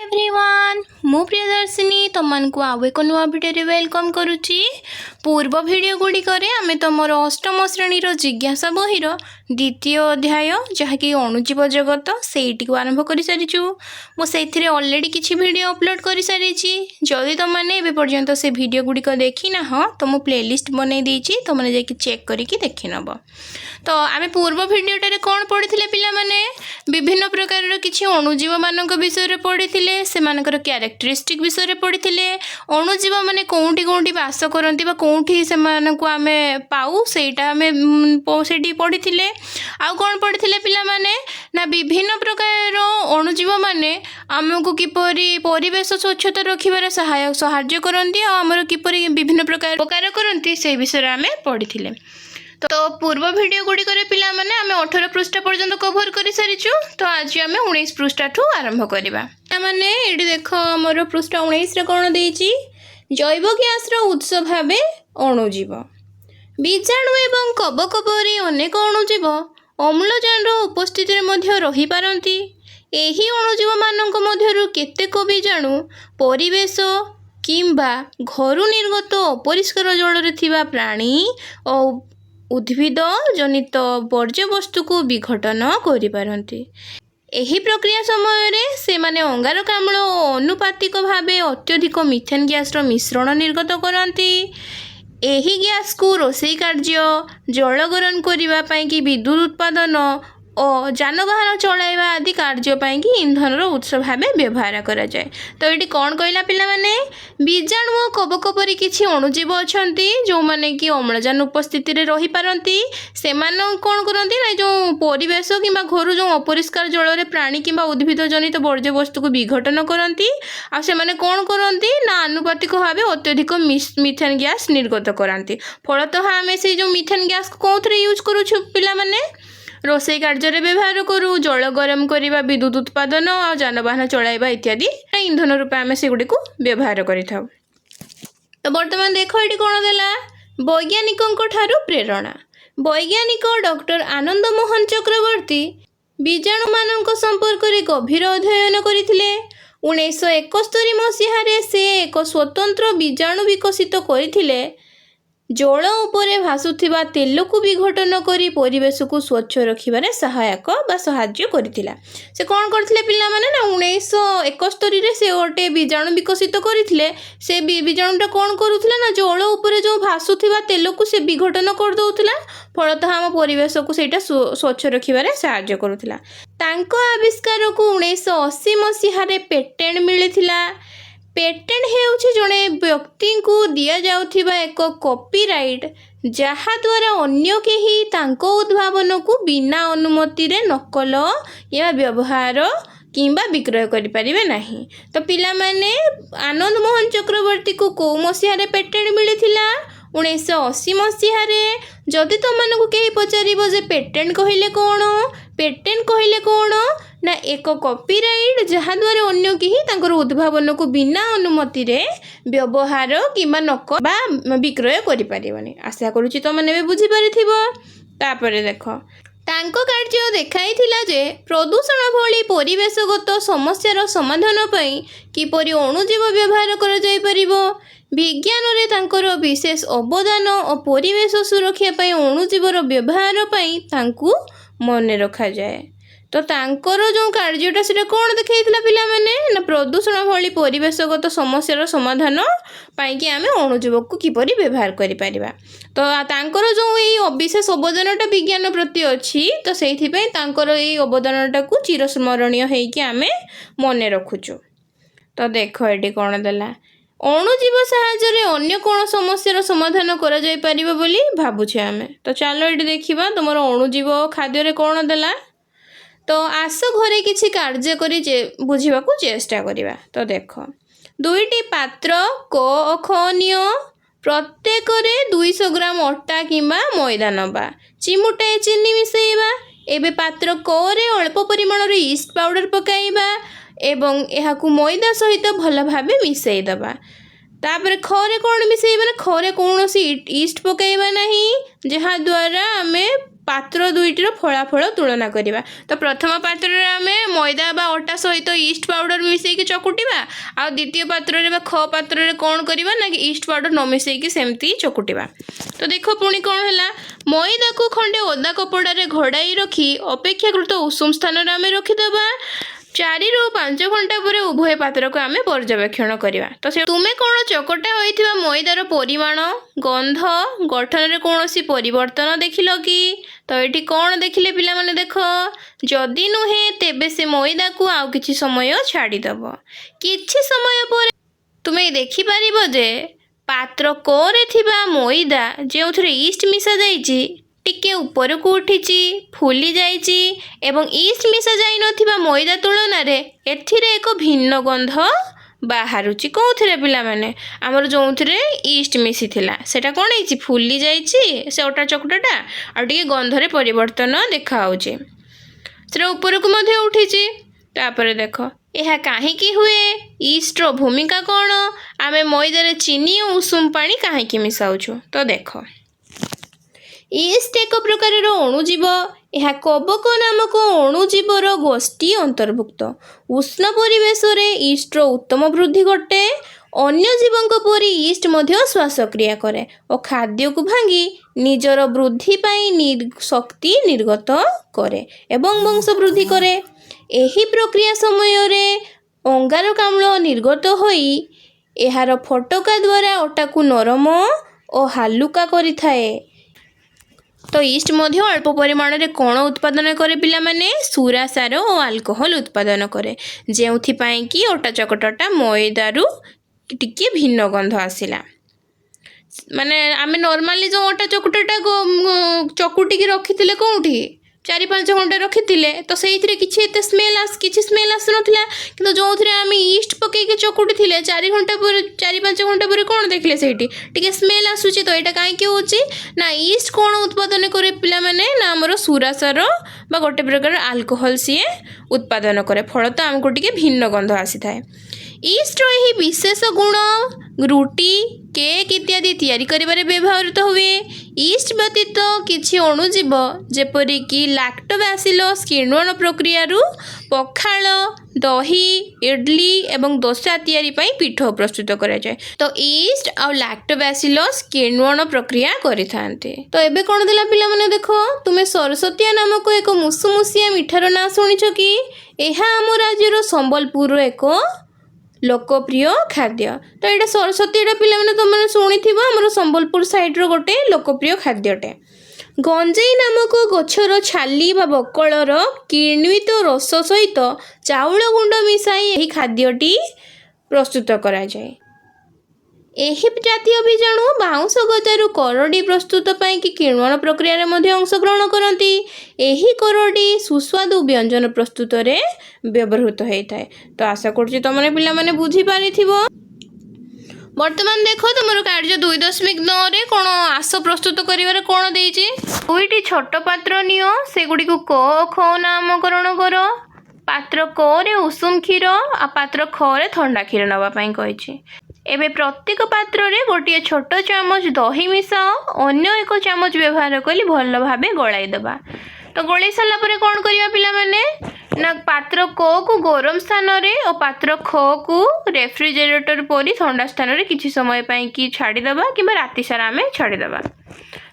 Everyone मु प्रियदर्शिनी तुमको आउ एक नुआ भिडियो वेलकम करुच्ची। पूर्व भिडियो गुड़िक आम तुम अष्टम श्रेणी जिज्ञासा बहीर द्वितीय अध्याय जहाँकि अणुजीव जगत से आरंभ कर सारीचु। मुझे अलरेडी किसी वीडियो अपलोड कर सारी। जदि तुमने एपर्यंत से वीडियो गुड़िक देखी ना तो मु प्लेलिस्ट बनई देती तुमने जाकि चेक करके देखी नब। तो आम पूर्व भिडियोटे कौन पढ़ी पिलामाने विभिन्न प्रकार किसी अणुजीव मान विषय पढ़ी से क्यारेक्टरिस्टिक विषय पढ़ी अणुजीव मैंने कौटी कौटी बास करती कौटी से आम पाऊ सेटा आम से पढ़ी आउ कौन पढ़ी पिलामाने ना विभिन्न प्रकार अणुजीव मैंने आमको किपरि परिवेश स्वच्छता रखिबार सहाय्य करती आमर किपरि विभिन्न प्रकार उपकार करती से विषय आम पढ़ी। तो पूर्व वीडियो गुड़िक पिला माने आम 18 पृष्ठा पर्यंत कभर कर सारीचु। तो आज आम 19 पृष्ठा ठू आरंभ करवा माने ये देख मोर पृष्ठा 19 रे कौन देइछि जैव गैस उत्स भाव अणुजीव बीजाणु एवं कवक परी अनेक अणुजीव अम्लजान उपस्थिति में रही पारंती। एही अणुजीव मानक मध्यरु केतेक बीजाणु परिवेश किंबा घरु निर्गत अपरिष्कार जल रे थिबा प्राणी और उद्भिद जनित वर्ज्यवस्तु को विघटन करिपारंती। एही प्रक्रिया समय रे से माने अंगारकाम्ल अनुपातिक भावे अत्यधिक मिथेन गैस मिश्रण निर्गत करती। एही गैस को रोषेई कार्य जल गरम करने कि विद्युत उत्पादन और जानवाहन चलाइबा आदि कार्य कि ईंधन उत्स भाव व्यवहार करा जाए। तो ये कौन कहला पिला माने बीजाणु और कवक परी किसी अणुजीव अच्छा जो मैंने कि अम्लजान उपस्थिति रे रही पारंती से कौन करती ना जो परिवेश कि घर जो अपरिष्कार जल रे प्राणी कि उद्भिद जनित वर्ज्य वस्तु को विघटन करती आ से माने कौन करती ना आनुपातिक भाव अत्यधिक मिथेन गैस निर्गत कराती। फलतः आम से जो मिथेन गैस कौन यूज करूँ पिला माने रोषेई कार्य व्यवहार करूँ जल गरम करने विद्युत उत्पादन और जानवाहन चलाइबा इत्यादि ईंधन रूपे आम से गुड़ी व्यवहार करें। तो बर्तमान देख ये कौन देला वैज्ञानिकों ठारू प्रेरणा वैज्ञानिक डॉक्टर आनंद मोहन चक्रवर्ती बीजाणु मानक संपर्क में गभीर अध्ययन करथिले। 1971 मसीह से एक स्वतंत्र बीजाणु विकसित करथिले जल उपरे भासुथिबा तेल को विघटन करी परिवेश को स्वच्छ रखिबारे सहायक बा सहाय्य करथिला। से कौन करथिले पिला माने ना 1971 रे से गोटे बीजाणु विकसित करथिले। से बीजाणुटा कौन करूथिला ना जल उपरे जो भासुथिबा तेल को से विघटन कर दउथिला फलतः हम परिवेश को सेटा स्वच्छ रखिबारे सहाय्य करूथिला। तांको आविष्कार को 1980 मसीह रे पेटेंट मिलिथिला। पेटेंट हेउछि जड़े व्यक्ति को दिया जाउथिबा एक कॉपीराइट जहा द्वारा अन्य केही तांको उद्भावन को बिना अनुमति रे नकल या व्यवहार किंबा विक्रय करि परिबे नाही। तो पिला माने आनंद मोहन चक्रवर्ती को को मसीह रे पेटेंट मिलिथिला 1980 मसीह रे। जदि तुमको कहीं पचार जे पेटेंट कहले कौन ना एक कॉपीराइट जहाँ द्वारा अन्य केही तांकर उद्भावन को बिना अनुमति रे व्यवहार किंबा नकल बा विक्रय करि परिबनी। आशा करूची तुमने भी बुझी पारिथिबो। तापरे देखो तांको कार्य देखाइथिला जे प्रदूषण भली परिवेशगत समस्यार समाधान पई किपरि अणुजीव व्यवहार करा जाय परिबो। विज्ञान रे तांकर विशेष अवदान और परिवेश सुरक्षा पई अणुजीवर व्यवहार पई तांकु मने रखा जाए। तो तांकर जो कार्यटा से कौन देखा पिला माने ना प्रदूषण भली परिवेशगत समस्यार समाधान पाई आम अणुजीव को किपरि व्यवहार करि परिबा। तो तांकर जो ये विशेष अवदानटा विज्ञान प्रति अच्छी तो से तांकर ये अवदानटा को चिरस्मरणीय होइकि आमे मने रखुचु। तो देख ये कौन देला अणुजीव साहाय्य अन्य कौन समस्यार समाधान करा जाय परिबो बोली भाबुछे आमे। तो चलो ये देखिबा तुमर अणुजीव खाद्य रे कौन देला। तो आस घरे किसी कार्य करी बुझा चेष्टा करिबा। तो देख दुईटी पात्र क खनिय प्रत्येक 200 ग्राम अटा किंबा मैदा नबा चिमुटाए चीनी मिसेइबा। एबे पात्र क रे अल्प परिमाण ईस्ट पाउडर पकाइबा एवं एहाकु मैदा सहित भल भावे मिसेई दबा। तापर खरे कौन मिसेइबा ना खरे कौन ईस्ट पकाइबा नहीं जहाँ द्वारा आमे पात्र दुईटर फलाफल तुलना करवा। तो प्रथम पात्र में आम मैदा बा अटा सहित ईस्ट पाउडर मिसेक चकुटा आ द्वितीय पात्र में ख पात्र में कौन करवा ना कि ईस्ट पाउडर न मिसेक सेमती चकुटा। तो देख पुणी कौन है मैदा को खंडे ओदा कपड़े घोड़ाई रखी अपेक्षाकृत उषुम स्थान में रखीदबा 4 ରୁ 5 घंटा पर उभय पात्र को आम पर्यवेक्षण करवा। तो तुम्हें कौन चकटा होता मैदार परिमाण गंध गठन में कौन परिवर्तन देखिल कि? तो ये कौन देखिले पिला माने देख जदि नुहे तेबे से मैदा को आउ किछि समय छाड़ीदब। किछि समय पर तुम्हें देखिपार जे पात्र कोरे थिबा मैदा जो ईस्ट मिसा जाइछि टिके ऊपर को उठी फुली जाइछि एवं ईस्ट मिसा जाई नथिबा मैदा तुलन एथिरे एक भिन्न गंध बाहरुची। कौन पिला माने आमर जो ईस्ट मिसी थिला सेटा कौन है फुली जाइछि से अटा चकटाटा आ टिके गंधरे परिवर्तन देखा होछि से ऊपर को मध्य उठी। तापर देख यह कहीं हुए ईस्टर भूमिका कौन आम मैदार चीनी और उषुम पानी कहीं मिसाऊछु। तो देख ईस्ट एक प्रकार अणुजीव यह कवक नामक अणुजीवर गोष्ठी अंतर्भुक्त। उष्ण परिवेश ईस्टर उत्तम वृद्धि घटे। अन्य जीवों परी ईस्ट मध्य श्वासक्रिया करे और खाद्य को भांगी निजर वृद्धि पाई शक्ति निर्गत करे एवं वंश वृद्धि करे। एही प्रक्रिया समय रे अंगारकाम्ल निर्गत होई एहार फटका द्वारा अटा को नरम और हालुका करिथाए। तो ईस्ट मध्य अल्प परिमाण रे कौन उत्पादन करे पिला माने सुरा सार और अल्कोहल उत्पादन करे जेउथिपाई कि अटा चकटाटा मैदारू टिके भिन्न गंध आसिला। माने आमे नॉर्मली जो अटा चकटाटा चकुटिकी रखिथिले कोउठी 4-5 घंटा रखिथिले तो सेइथिरे किछि एते स्मेल आस नथिला किंतु जोथिरे आमे ईस्ट पकेके चकुटी थिले 4-5 घंटा पर कोन देखले सेठी टिके स्मेल आसुची। तो एटा काहे कि होची ना ईस्ट कोन उत्पादन करे पिला माने ना हमर सुरासार बा गोटे प्रकार अल्कोहल सीए उत्पादन करे फल तो आमको टिके भिन्न गंध आसी थाए। ईस्ट यही विशेष गुण रुटी केक इत्यादि तैयारी करिबारे व्यवहृत हुए। ईस्ट व्यतीत किछि अणुजीव जेपरिक लैक्टोबैसिलस किण्वन प्रक्रिया पखाल दही इडली एवं डोसा तैयारी पाई पीठ प्रस्तुत करा जाए। तो ईस्ट और लैक्टोबैसिलस किण्वन प्रक्रिया करिथांते। तो एबे कोन देला पिला माने देखो तुमे सरस्वती नामक एक मुसुमुसिया मिठार ना सुनिछ कि? एहा आम राज्यर संबलपुर एक लोकप्रिय खाद्य। तो ये सरस्वती पिला मैंने तुमने शुणी आम संबलपुर साइड गोटे लोकप्रिय खाद्यटे। गंजेई नामक गछर छाली बा बकलर किण्वित रस सहित चाउल गुंड मिसाई यही खाद्यटी प्रस्तुत करा जाए। एही जातीय बीजाणु बाउंस गजारू करडी प्रस्तुत पाई कि किण्वन प्रक्रिया रे मध्य अंशग्रहण करती। एही करडी सुस्वादु व्यंजन प्रस्तुत रे व्यवहृत होता है। तो आशा करछि तुमने पिला माने बुझी पारिथिबो। वर्तमान देखो तुमर कार्य 2.9 रे कोन आस प्रस्तुत करिवार कोन देइछि। दुईटी छोट पात्र नियो सेगुडी को ख नामकरण करो। पात्र क रे उषुम क्षीर आ पात्र ख रे ठंडा क्षीर नबा पाई कहिछि। एबे प्रत्येक पात्र रे गोटे छोट चामच दही मिसाओ अन्य एक चामच व्यवहार कली भल भाबे गलाई दबा। तो गलाई सारा पर कौन करिया पिला माने ना पात्र क को गरम स्थान रे और पात्र ख को रेफ्रिजरेटर परी ठंडा स्थान रे किछि समय पाई कि छाड़ी दबा किबा राति सारा आमे छाड़ी दबा।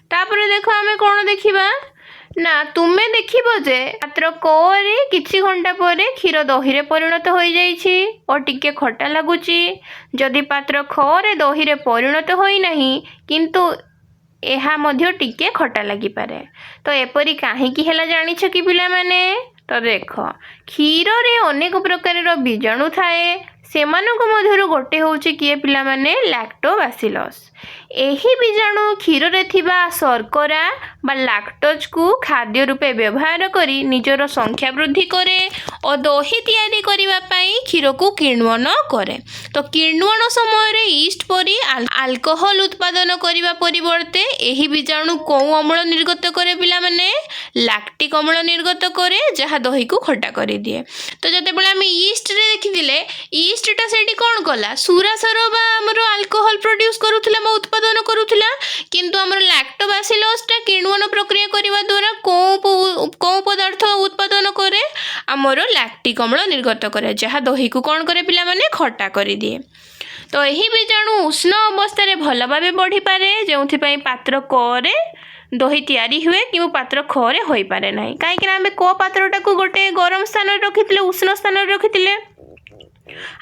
तापर देखो आमे कोन देखिबा ना तुम्हें देखिबो जे पात्र क रे किछि घंटा पर क्षीर दही रे परिणत हो जाइछि और टिके खट्टा लागुची। जदि पात्र ख रे दही रे परिणत होई नाही किंतु एहा मध्य टिके खट्टा लागि पारे। तो एपरी काहे कि हेला जानिछ कि पिला माने? तो देख क्षीर रे अनेक प्रकार बीजाणु थाए सेमानक मध्यरु गोटे होउछि किए पिला माने लैक्टोबैसिलस। एही बीजाणु क्षीर रे थिबा शर्करा बा लैक्टोज को खाद्य रूपे व्यवहार करी निजर संख्या वृद्धि करे और दही तैयारी करिवा पाई क्षीर को किण्वन करे। तो किण्वन समय रे ईस्ट परी अल्कोहल उत्पादन करिवा परिवर्ते एही बीजाणु को अम्ल निर्गत करे पिला माने लैक्टिक अम्ल निर्गत करे जहा दही को खट्टा करि दिए। तो जते बेला हम ईस्ट रे देखिदिले ଇଷ୍ଟଟା ସେଇଠି କ'ଣ କଲା ସୁରାସାର ବା ଆମର ଆଲକୋହଲ ପ୍ରଡ୍ୟୁସ୍ କରୁଥିଲା ବା ଉତ୍ପାଦନ କରୁଥିଲା, କିନ୍ତୁ ଆମର ଲାକ୍ଟୋବାସିଲସଟା କିଣ୍ୱନ ପ୍ରକ୍ରିୟା କରିବା ଦ୍ୱାରା କେଉଁ ପଦାର୍ଥ ଉତ୍ପାଦନ କରେ, ଆମର ଲାକ୍ଟିକ୍ ଅମ୍ଳ ନିର୍ଗତ କରେ, ଯାହା ଦହିକୁ କ'ଣ କରେ ପିଲାମାନେ ଖଟା କରିଦିଏ। ତ ଏହି ବୀଜାଣୁ ଉଷ୍ଣ ଅବସ୍ଥାରେ ଭଲ ଭାବେ ବଢ଼ିପାରେ, ଯେଉଁଥିପାଇଁ ପାତ୍ର କରେ ଦହି ତିଆରି ହୁଏ କିନ୍ତୁ ପାତ୍ର ଖରେ ହୋଇପାରେ ନାହିଁ। କାହିଁକିନା ଆମେ କ ପାତ୍ରଟାକୁ ଗୋଟେ ଗରମ ସ୍ଥାନରେ ରଖିଥିଲେ, ଉଷ୍ଣ ସ୍ଥାନରେ ରଖିଥିଲେ,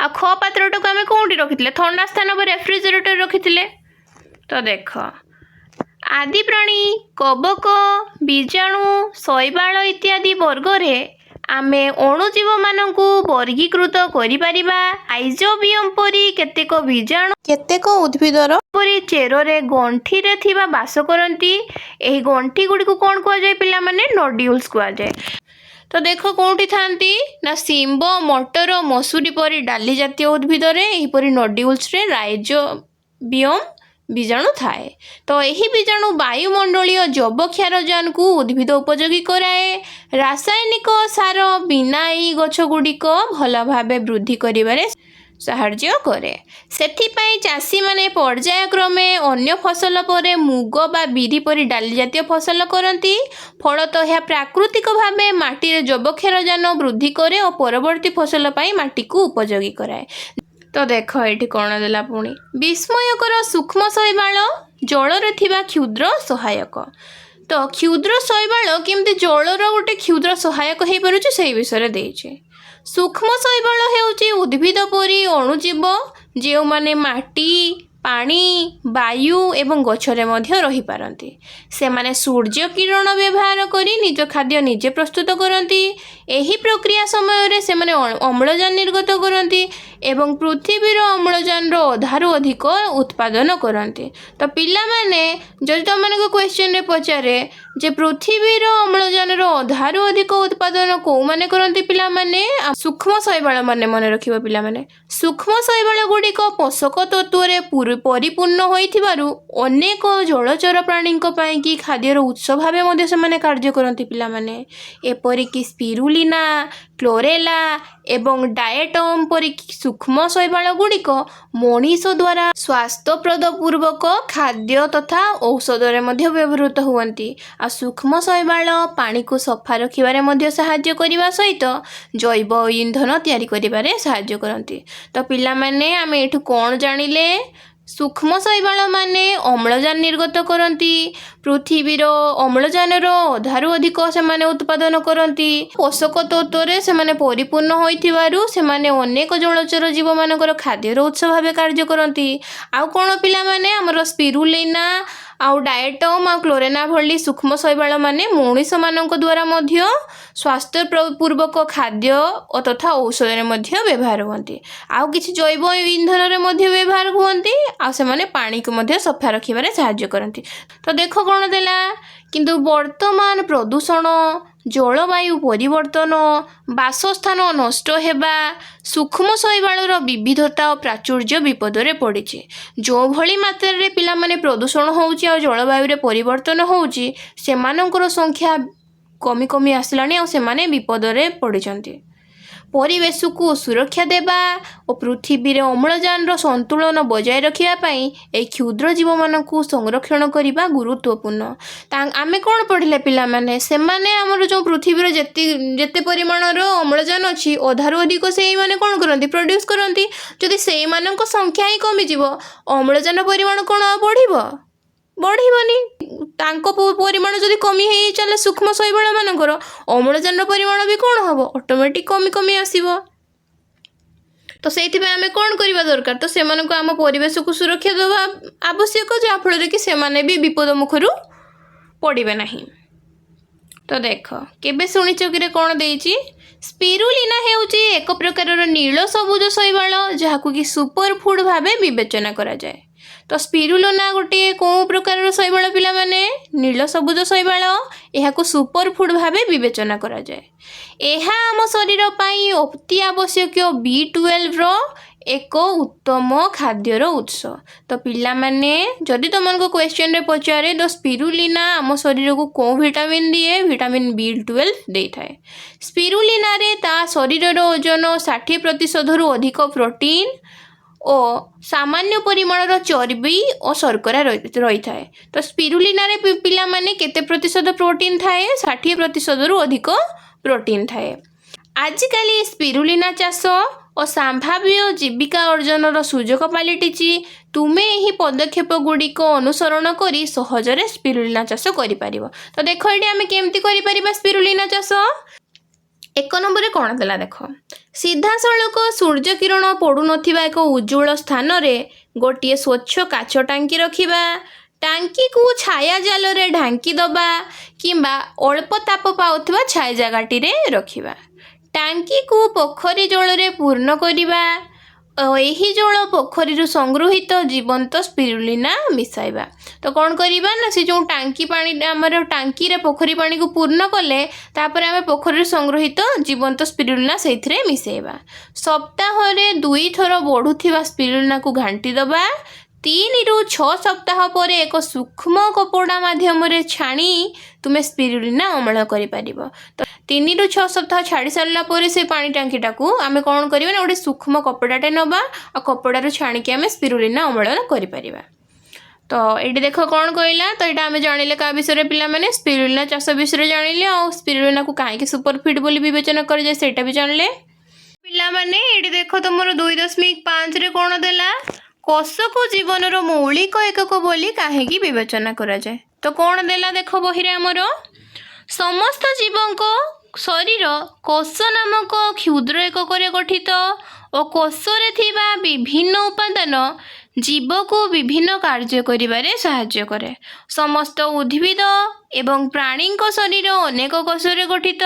ଆଉ ଖ ପାତ୍ରଟାକୁ ଆମେ କେଉଁଠି ରଖିଥିଲେ, ଥଣ୍ଡା ସ୍ଥାନ ବା ରେଫ୍ରିଜରେଟର ରଖିଥିଲେ। ତ ଦେଖ ଆଦି ପ୍ରାଣୀ, କବକ, ବୀଜାଣୁ, ଶୈବାଳ ଇତ୍ୟାଦି ବର୍ଗରେ ଆମେ ଅଣୁଜୀବମାନଙ୍କୁ ବର୍ଗୀକୃତ କରିପାରିବା। ଆଇଜୋବିୟମ ପରି କେତେକ ବୀଜାଣୁ କେତେକ ଉଦ୍ଭିଦର ପରି ଚେରରେ ଗଣ୍ଠିରେ ଥିବା ବାସ କରନ୍ତି। ଏହି ଗଣ୍ଠି ଗୁଡ଼ିକୁ କ'ଣ କୁହାଯାଏ ପିଲାମାନେ? ନଡ୍ୟୁଲ୍ସ କୁହାଯାଏ। ତ ଦେଖ କେଉଁଠି ଥାନ୍ତି ନା ଶିମ୍ବ, ମଟର, ମସୁରୀ ପରି ଡାଲି ଜାତୀୟ ଉଦ୍ଭିଦରେ ଏହିପରି ନଡ୍ୟୁଲ୍ସରେ ରାଇଜୋବିୟମ ବୀଜାଣୁ ଥାଏ। ତ ଏହି ବୀଜାଣୁ ବାୟୁମଣ୍ଡଳୀୟ ଯବକ୍ଷାରଜାନକୁ ଉଦ୍ଭିଦ ଉପଯୋଗୀ କରାଏ। ରାସାୟନିକ ସାର ବିନା ଏହି ଗଛଗୁଡ଼ିକ ଭଲ ଭାବେ ବୃଦ୍ଧି କରିବାରେ ସାହାଯ୍ୟ କରେ। ସେଥିପାଇଁ ଚାଷୀମାନେ ପର୍ଯ୍ୟାୟକ୍ରମେ ଅନ୍ୟ ଫସଲ ପରେ ମୁଗ ବା ବିରି ପରି ଡାଲି ଜାତୀୟ ଫସଲ କରନ୍ତି। ଫଳତଃ ଏହା ପ୍ରାକୃତିକ ଭାବେ ମାଟିରେ ଯବକ୍ଷାରଜାନ ବୃଦ୍ଧି କରେ ଓ ପରବର୍ତ୍ତୀ ଫସଲ ପାଇଁ ମାଟିକୁ ଉପଯୋଗୀ କରାଏ। ତ ଦେଖ ଏଠି କ'ଣ ଦେଲା ପୁଣି, ବିସ୍ମୟକର ସୂକ୍ଷ୍ମ ଶୈବାଳ ଜଳରେ ଥିବା କ୍ଷୁଦ୍ର ସହାୟକ। ତ କ୍ଷୁଦ୍ର ଶୈବାଳ କେମିତି ଜଳର ଗୋଟେ କ୍ଷୁଦ୍ର ସହାୟକ ହେଇପାରୁଛି ସେଇ ବିଷୟରେ ଦେଇଛି। ସୂକ୍ଷ୍ମ ଶୈବାଳ ହେଉଛି ଉଦ୍ଭିଦ ପରି ଅଣୁଜୀବ ଯେଉଁମାନେ ମାଟି, ପାଣି, ବାୟୁ ଏବଂ ଗଛରେ ମଧ୍ୟ ରହିପାରନ୍ତି। ସେମାନେ ସୂର୍ଯ୍ୟ କିରଣ ବ୍ୟବହାର କରି ନିଜ ଖାଦ୍ୟ ନିଜେ ପ୍ରସ୍ତୁତ କରନ୍ତି। ଏହି ପ୍ରକ୍ରିୟା ସମୟରେ ସେମାନେ ଅମ୍ଳଜାନ ନିର୍ଗତ କରନ୍ତି ଏବଂ ପୃଥିବୀର ଅମ୍ଳଜାନର ଅଧାରୁ ଅଧିକ ଉତ୍ପାଦନ କରନ୍ତି। ତ ପିଲାମାନେ ଯଦି ତୁମମାନଙ୍କୁ କ୍ୱେଶ୍ଚନରେ ପଚାରେ ଯେ ପୃଥିବୀର ଅମ୍ଳଜାନର ଅଧାରୁ ଅଧିକ ଉତ୍ପାଦନ କେଉଁମାନେ କରନ୍ତି ପିଲାମାନେ? ସୂକ୍ଷ୍ମ ଶୈବାଳ ମାନେ ମନେ ରଖିବ ପିଲାମାନେ। ସୂକ୍ଷ୍ମ ଶୈବାଳ ଗୁଡ଼ିକ ପୋଷକ ତତ୍ତ୍ୱରେ ପରିପୂର୍ଣ୍ଣ ହୋଇଥିବାରୁ ଅନେକ ଜଳଚର ପ୍ରାଣୀଙ୍କ ପାଇଁକି ଖାଦ୍ୟର ଉତ୍ସ ଭାବେ ମଧ୍ୟ ସେମାନେ କାର୍ଯ୍ୟ କରନ୍ତି ପିଲାମାନେ। ଏପରିକି ସ୍ପିରୁଲିନା, କ୍ଲୋରେଲା ଏବଂ ଡାଏଟମ୍ ପରି ସୂକ୍ଷ୍ମ ଶୈବାଳ ଗୁଡ଼ିକ ମଣିଷ ଦ୍ୱାରା ସ୍ୱାସ୍ଥ୍ୟପ୍ରଦ ପୂର୍ବକ ଖାଦ୍ୟ ତଥା ଔଷଧରେ ମଧ୍ୟ ବ୍ୟବହୃତ ହୁଅନ୍ତି। ଆଉ ସୂକ୍ଷ୍ମ ଶୈବାଳ ପାଣିକୁ ସଫା ରଖିବାରେ ମଧ୍ୟ ସାହାଯ୍ୟ କରିବା ସହିତ ଜୈବ ଇନ୍ଧନ ତିଆରି କରିବାରେ ସାହାଯ୍ୟ କରନ୍ତି। ତ ପିଲାମାନେ ଆମେ ଏଠୁ କ'ଣ ଜାଣିଲେ? ସୂକ୍ଷ୍ମ ଶୈବାଳ ମାନେ ଅମ୍ଳଜାନ ନିର୍ଗତ କରନ୍ତି, ପୃଥିବୀର ଅମ୍ଳଜାନର ଅଧାରୁ ଅଧିକ ସେମାନେ ଉତ୍ପାଦନ କରନ୍ତି, ପୋଷକ ତତ୍ତ୍ୱରେ ସେମାନେ ପରିପୂର୍ଣ୍ଣ ହୋଇଥିବାରୁ ସେମାନେ ଅନେକ ଜଳଚର ଜୀବମାନଙ୍କର ଖାଦ୍ୟର ଉତ୍ସ ଭାବେ କାର୍ଯ୍ୟ କରନ୍ତି। ଆଉ କ'ଣ ପିଲାମାନେ? ଆମର ସ୍ପିରୁଲିନା ଆଉ ଡାଏଟମ୍ ଆଉ କ୍ଲୋରେନା ଭଳି ସୂକ୍ଷ୍ମ ଶୈବାଳ ମାନେ ମଣିଷମାନଙ୍କ ଦ୍ୱାରା ମଧ୍ୟ ସ୍ୱାସ୍ଥ୍ୟପୂର୍ବକ ଖାଦ୍ୟ ତଥା ଔଷଧରେ ମଧ୍ୟ ବ୍ୟବହାର ହୁଅନ୍ତି। ଆଉ କିଛି ଜୈବ ଇନ୍ଧନରେ ମଧ୍ୟ ବ୍ୟବହାର ହୁଅନ୍ତି। ଆଉ ସେମାନେ ପାଣିକୁ ମଧ୍ୟ ସଫା ରଖିବାରେ ସାହାଯ୍ୟ କରନ୍ତି। ତ ଦେଖ କ'ଣ ଦେଲା, କିନ୍ତୁ ବର୍ତ୍ତମାନ ପ୍ରଦୂଷଣ, ଜଳବାୟୁ ପରିବର୍ତ୍ତନ, ବାସସ୍ଥାନ ନଷ୍ଟ ହେବା, ସୂକ୍ଷ୍ମ ଶୈବାଳର ବିବିଧତା ଓ ପ୍ରାଚୁର୍ଯ୍ୟ ବିପଦରେ ପଡ଼ିଛି। ଯେଉଁଭଳି ମାତ୍ରାରେ ପିଲାମାନେ ପ୍ରଦୂଷଣ ହେଉଛି ଆଉ ଜଳବାୟୁରେ ପରିବର୍ତ୍ତନ ହେଉଛି, ସେମାନଙ୍କର ସଂଖ୍ୟା କମି କମି ଆସିଲାଣି ଆଉ ସେମାନେ ବିପଦରେ ପଡ଼ିଛନ୍ତି। ପରିବେଶକୁ ସୁରକ୍ଷା ଦେବା ଓ ପୃଥିବୀରେ ଅମ୍ଳଜାନର ସନ୍ତୁଳନ ବଜାୟ ରଖିବା ପାଇଁ ଏହି କ୍ଷୁଦ୍ର ଜୀବମାନଙ୍କୁ ସଂରକ୍ଷଣ କରିବା ଗୁରୁତ୍ୱପୂର୍ଣ୍ଣ। ଆମେ କ'ଣ ପଢ଼ିଲେ ପିଲାମାନେ? ସେମାନେ ଆମର ଯେଉଁ ପୃଥିବୀର ଯେତେ ପରିମାଣର ଅମ୍ଳଜାନ ଅଛି ଅଧାରୁ ଅଧିକ ସେଇମାନେ କ'ଣ କରନ୍ତି? ପ୍ରଡ୍ୟୁସ୍ କରନ୍ତି। ଯଦି ସେଇମାନଙ୍କ ସଂଖ୍ୟା ହିଁ କମିଯିବ, ଅମ୍ଳଜାନ ପରିମାଣ କ'ଣ ଆଉ ବଢ଼ିବ? ବଢ଼ିବନି। ତାଙ୍କ ପରିମାଣ ଯଦି କମି ହେଇ ଚାଲେ ସୂକ୍ଷ୍ମ ଶୈବାଳମାନଙ୍କର, ଅମ୍ଳଜାନର ପରିମାଣ ବି କ'ଣ ହେବ? ଅଟୋମେଟିକ୍ କମି କମି ଆସିବ। ତ ସେଇଥିପାଇଁ ଆମେ କ'ଣ କରିବା ଦରକାର? ତ ସେମାନଙ୍କୁ ଆମ ପରିବେଶକୁ ସୁରକ୍ଷା ଦେବା ଆବଶ୍ୟକ, ଯାହାଫଳରେ କି ସେମାନେ ବି ବିପଦ ମୁଖରୁ ପଡ଼ିବେ ନାହିଁ। ତ ଦେଖ କେବେ ଶୁଣିଛ କିରେ କ'ଣ ଦେଇଛି? ସ୍ପିରୁଲିନା ହେଉଛି ଏକ ପ୍ରକାରର ନୀଳ ସବୁଜ ଶୈବାଳ, ଯାହାକୁ କି ସୁପର ଫୁଡ୍ ଭାବେ ବିବେଚନା କରାଯାଏ। ତ ସ୍ପିରୁଲିନା ଗୋଟିଏ କେଉଁ ପ୍ରକାରର ଶୈବାଳ ପିଲାମାନେ? ନୀଳ ସବୁଜ ଶୈବାଳ। ଏହାକୁ ସୁପର ଫୁଡ୍ ଭାବେ ବିବେଚନା କରାଯାଏ। ଏହା ଆମ ଶରୀର ପାଇଁ ଅତି ଆବଶ୍ୟକୀୟ B12ର एक उत्तम खाद्यर उत्स। तो पिलामाने जदि तुमको क्वेश्चन रे पचारे तो स्पिरुलिना आम शरीर को कौ विटामिन दिए विटामिन B12 दे थाए। स्पिरुलिना रे ता शरीर ओजन 60% रु अधिक प्रोटीन और सामान्य परिमाणर चर्बी और शर्करा रही थाए। तो स्पिरुलिना रे पिला माने केते प्रतिशत प्रोटीन थाए 60% रु अधिक प्रोटीन थाए। आजिकाली स्पिरुलिना चाष और संभाव्य जीविका अर्जनर सुजोग पलटि। तुम्हें यही पदक्षेप गुड़िक अनुसरण कर सहजरे स्पिरुलिना चाष कर। तो देख ये आम केमती कर स्पिरुलिना चाष। एक नंबर कौन देला देख सीधा सड़क सूर्य किरण पड़ू नथिबा एक उज्जवल स्थान रे गोटे स्वच्छ काच टांकी रखिबा। टांकी को छाया जाल रे ढांकी दबा किंबा अल्प ताप पाउथबा छाया जगाटी रे रखिबा। टांकी को पोखरी जल रे पूर्ण करिबा। यही जल पोखरी संगृहित जीवंत स्पिरुलिना मिसाइबा। तो कौन करिबा ना से जो टांकी पानी आमर टांकी रे पोखरी पानी को पूर्ण कले तापर आमे पोखरी संगृहित जीवंत स्पिरुलिना सेथिरे मिसाइबा। सप्ताह रे 2 थर बढ़ुथिबा स्पिरुलिना को घांटी दबा। 3 रु 6 सप्ताह पर एक सूक्ष्म कपड़ा माध्यम छाणी तुम्हें स्पिरुलिना अमल कर। तो 3 रु 6 सप्ताह छाड़ी सारा पर से पानी टांकीटा को आम कौन करवा ना गोटे सूक्ष्म कपड़ाटे नवा और कपड़ारू छाणिकी आम स्पिरुलिना अमल कर। तो ये देख कौन कहला। तो यहाँ आम जानिले क्या विषय पिला माने स्पिरुलिना चाष विषय जानिले और स्पिरुलिना को कहीं सुपरफिड बोली विवेचना कर जाए सेटा भी जानिले। पिला माने ये देख तुम 2.5 रे कौन देला कोष को जीवन मौलिक एकक बोली कहीं विवेचना करा जाए। तो कौन देला देख बही आमर समस्त जीवों शरीर कोष नामक क्षुद्र एकक गठित और कोषरे थिबा विभिन्न उपादान जीव को विभिन्न कार्य करिबारे सहाय्य करे। समस्त उद्भिद एवं प्राणी शरीर अनेक कोषरे गठित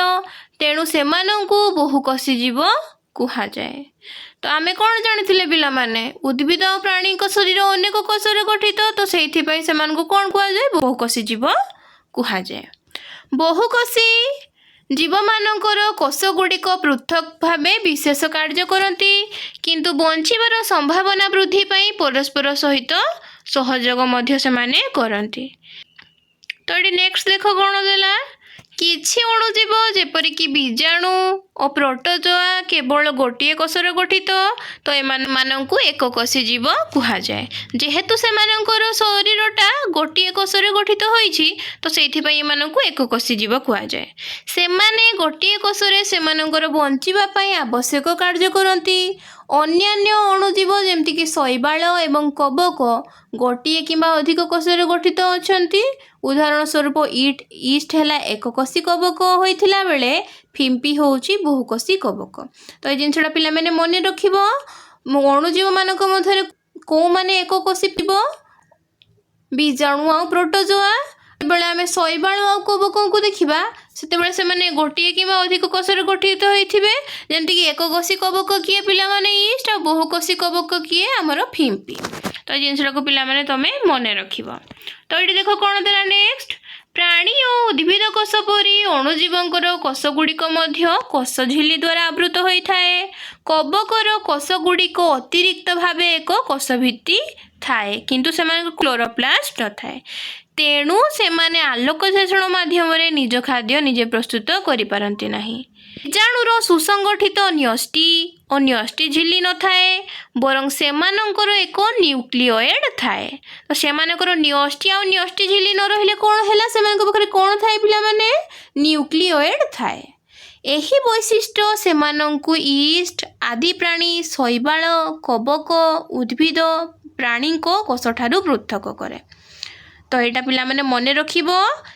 तेणु सेमानंकु बहुकोषी जीव कुहा जाए। तो आमे कौन जानिथिले पिला माने उद्भिद और प्राणी शरीर अनेक कोषरे गठित तो सेइथिपई सेमानंकु कौन कुहा जाए बहुकोषी जीव कुहा जाए। बहुकोषी जीव मानकर कोष गुड़िक पृथक भावे विशेष कार्य करती किंतु बंचिबार संभावना वृद्धि पाई परस्पर सहित सहयोग मध्य से माने करती। तो ये नेक्स्ट देख कौन देला किछि अणुजीव जेपरिक बीजाणु और प्रोटोजोआ केवल गोटे कोषर गठित तो एमानंकु एककोषी जीव कुहा जाए। जेहेतु सेमानंकर शरीरटा गोटे कोषरे गठित होइछि तो सेइथिपई एमानंकु एककोषी जीव कुहा जाए। सेमाने गोटे कोषरे सेमानंकर बंचिबा पई आवश्यक कार्य करती। अन्यान्य अणुजीव जेमतिक शैवाल एवं कवक गोटे किंबा अधिक कोषरे गठित अछंती। उदाहरण स्वरूप ईस्ट है एककोषी कवक होइथिला बेले फिम्पी होउची बहुकोषी कवक। तो ये जिनसटा पिला माने मन रखिब अणुजीव मानक मध्यरे को माने एककोषी जीव बीजाणु आ प्रोटोजोआ बेले आमे शैवाल आ कवक को देखिबा सेतेबेले से माने गोटे किंबा अधिक कोषरे गठित होइथिबे। जेमति कि एककोषी कवक किए पिला माने ईस्ट आ बहुकोषी कवक किए हमर फिम्पी। तो जिनसटा को पिला माने तमे मन रखिब। तो ये देख कौन देला नेक्स्ट प्राणी और उद्भिद कोष परी अणुजीवंकर कोष गुड़िक कोष झिल्ली द्वारा आवृत होता है। कवकर कोष गुड़िक अतिरिक्त भाव एक कोष भित्ति थाए किंतु सेमान क्लोरोप्लास्ट न थाए तेणु सेमाने आलोक शोषण माध्यम निज खाद्य निजे प्रस्तुत करि पारंती नाही। बीजाणुर सुसंगठित न्यष्टि और न्यष्टि झिल्ली न थाए बरं सेमानंकर एक न्यूक्लियोएड थाए। तो सेमानकर न्यष्टि और न्यष्टि झिल्ली न रहिले कोन हैला सेमानक पाखरे कोन थाए पिला माने न्यूक्लियोएड थाए। एही वैशिष्ट्य सेमानंकु ईस्ट आदि प्राणी शैवाल कवक उद्भिद प्राणी को कोषठारु पृथक करे। तो यहाँ पिला माने मन रखिब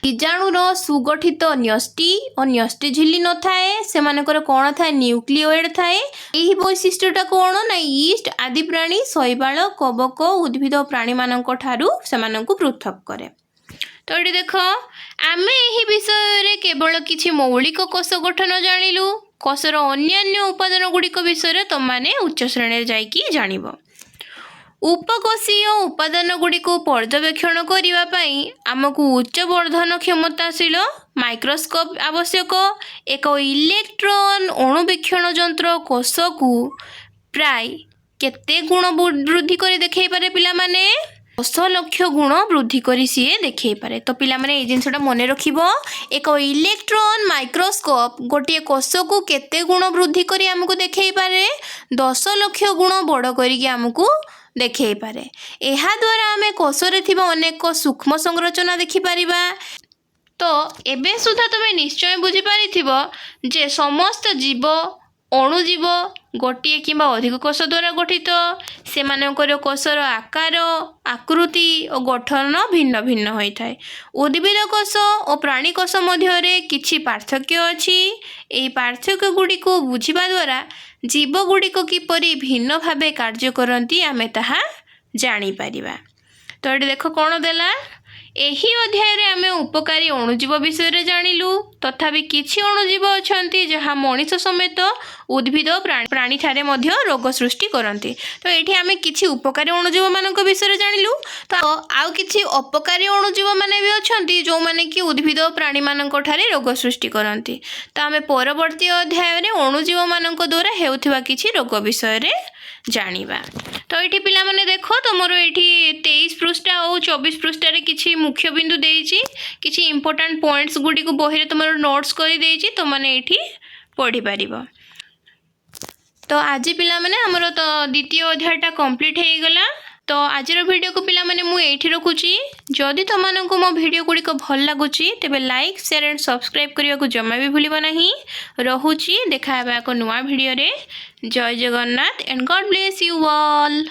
बीजाणुर सुगठित न्यष्टि और न्यष्टि झिल्ली न थाए सेमानकर कौन थाए न्यूक्लियोएड थाए। यही वैशिष्ट्यटा कौन ना ईस्ट आदि प्राणी शैवाल कवक उद्भिद प्राणी मानक ठारू सेमानंकु पृथक करे। तो ये देख आमे यही विषय रे केवल किछि मौलिक कोष गठन जानिलु कोषर अन्यान्य उपादान गुड़िक विषय तुम माने उच्च श्रेणी जाइकी जानिब। उपकोषीय उपादान गुड़िक पर्यवेक्षण करने आमको उच्च वर्धन क्षमताशील माइक्रोस्कोप आवश्यक। एक इलेक्ट्रॉन अणुवीक्षण यंत्र कोष को प्राय केते गुण वृद्धि कर देखई पारे पिला माने 10 लक्ष गुण वृद्धि करी सीए देखई पारे। तो पिला माने ए जिनसटा मने रखिबो एक इलेक्ट्रॉन माइक्रोस्कोप गोटे कोष को केते गुण वृद्धि करी हमको देखई पारे 10 लक्ष गुण बड़ करिके हमको देखई पारे। एहा द्वारा आमे कोषरे थिबा अनेक सूक्ष्म संरचना देखि पारिबा। तो एबे सुधा तुम निश्चय बुझी पारिथिबो जे समस्त जीव अणुजीव गोटे किंबा अधिक कोष द्वारा गठित से मानकर कोषर आकार आकृति और गठन भिन्न भिन्न होता है। उद्भिद कोष और प्राणी कोष मध्य किछि पार्थक्य अछि। एही पार्थक्य गुड़िक बुझिबा द्वारा जीव गुड़िक किपरि भिन्न भावे कार्य करती आमे ताहा जानी परिबा। तो ये देख कौन देला एही अध्याय रे आमे उपकारी अणुजीव विषय जानिलु। तथापि किछि अणुजीव अछंती जहाँ मनीष समेत उद्भिद प्राणी ठारे मध्य रोग सृष्टि करती। तो ये आमे किछि उपकारी अणुजीव मानक विषय जानिलु। तो आउ किछि अपकारी अणुजीव माने भी अछंती जो माने कि उद्भिद प्राणी मानक ठारे रोग सृष्टि करती। तो आमे परवर्ती अध्याय रे अणुजीव मानक द्वारा हेउथिबा किछि रोग विषय रे जानिबा। तो ये पिला माने देखो तुमरो ये 23 पृष्ठा और 24 पृष्ठारे किछि मुख्य बिंदु देइछि किछि इंपोर्टेंट पॉइंट्स गुडी को बहिरे तुमरो नोट्स करि देइछि तो माने एठी पढ़ी पारिबो। तो आज पिला माने हमरो तो द्वितीय अध्यायटा कंप्लीट हे गला। तो आजर वीडियो को पिला माने मु एठी रखुची। जदि तुमनको मो वीडियो गुडी को भल लागुची तेबे लाइक शेयर एंड सब्सक्राइब करिया को जमा भी भूलिबो नाही। रहुची देखा हेबा को नुवा वीडियो रे। जय Jagannath and God bless you all.